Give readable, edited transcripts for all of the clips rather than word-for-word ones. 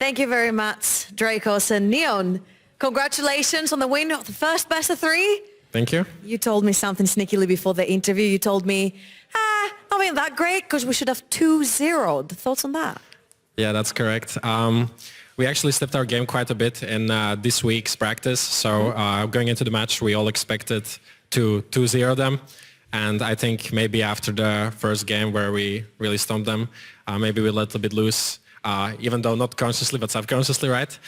Thank you very much, Dracos and Neon. Congratulations on the win of the first best of three. Thank you. You told me something sneakily before the interview. You told me, not being that great because we should have 2-0. Thoughts on that? Yeah, that's correct. We actually stepped our game quite a bit in this week's practice. So going into the match, we all expected to 2-0 them. And I think maybe after the first game where we really stomped them, maybe we let a bit loose, even though not consciously, but subconsciously, right?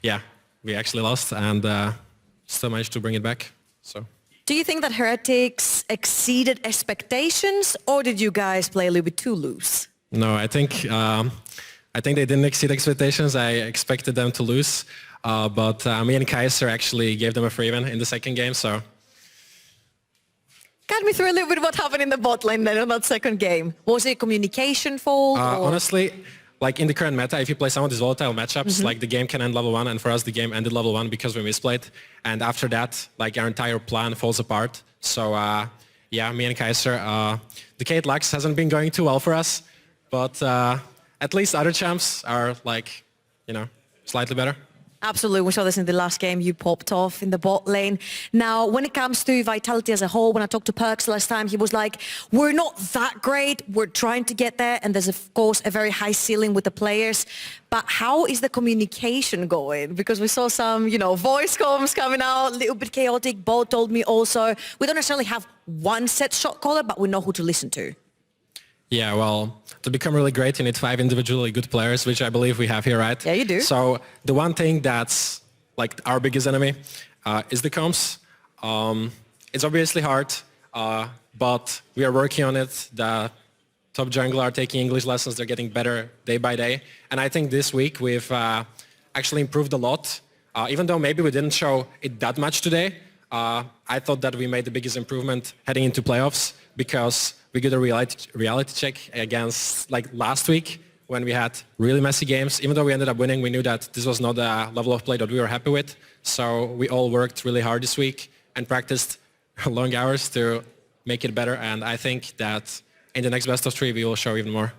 Yeah, we actually lost and still managed to bring it back. So. Do you think that Heretics exceeded expectations, or did you guys play a little bit too loose? No, I think they didn't exceed expectations. I expected them to lose, but me and Kaiser actually gave them a free win in the second game. So. Guide me through a little bit what happened in the bot lane then in that second game. Was it a communication fault? Honestly, like in the current meta, if you play some of these volatile matchups, like the game can end level 1, and for us the game ended level 1 because we misplayed. And after that, like our entire plan falls apart. So yeah, me and Kaiser, the Kate Lux hasn't been going too well for us, but at least other champs are like, you know, slightly better. Absolutely, we saw this in the last game. You popped off in the bot lane. Now, when it comes to Vitality as a whole, when I talked to Perks last time, he was like, we're not that great, we're trying to get there, and there's of course a very high ceiling with the players. But how is the communication going? Because we saw some, you know, voice comms coming out, a little bit chaotic. Bo told me also, we don't necessarily have one set shot caller, but we know who to listen to. Yeah, well, to become really great, you need 5 individually good players, which I believe we have here, right? Yeah, you do. So the one thing that's like our biggest enemy is the comms. It's obviously hard, but we are working on it. The top jungler are taking English lessons. They're getting better day by day. And I think this week we've actually improved a lot. Even though maybe we didn't show it that much today, I thought that we made the biggest improvement heading into playoffs because we did a reality check against like last week when we had really messy games. Even though we ended up winning, we knew that this was not a level of play that we were happy with. So we all worked really hard this week and practiced long hours to make it better. And I think that in the next best of 3, we will show even more.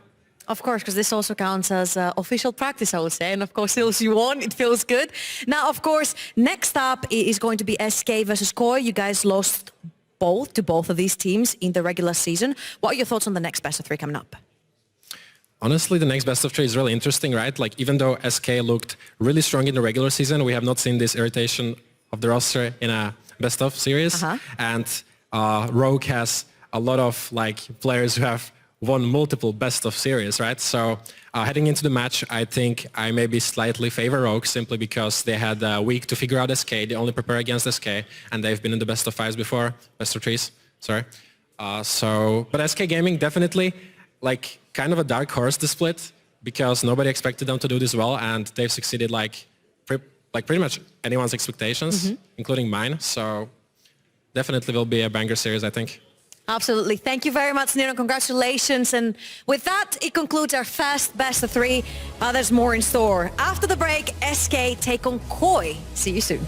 Of course, because this also counts as official practice, I would say. And of course, since you won, it feels good. Now, of course, next up is going to be SK versus Koi. You guys lost to both of these teams in the regular season. What are your thoughts on the next best of 3 coming up? Honestly, the next best of 3 is really interesting, right? Like, even though SK looked really strong in the regular season, we have not seen this irritation of the roster in a best of series. And Rogue has a lot of like players who have won multiple best of series, right? So heading into the match, I think I maybe slightly favor Rogue simply because they had a week to figure out SK. They only prepare against SK, and they've been in the best of 5s before, best of 3s, sorry. But SK Gaming definitely like kind of a dark horse to split because nobody expected them to do this well, and they've succeeded like pretty much anyone's expectations, including mine. So definitely will be a banger series, I think. Absolutely. Thank you very much, Nino. Congratulations. And with that, it concludes our first best of 3. There's more in store. After the break, SK take on Koi. See you soon.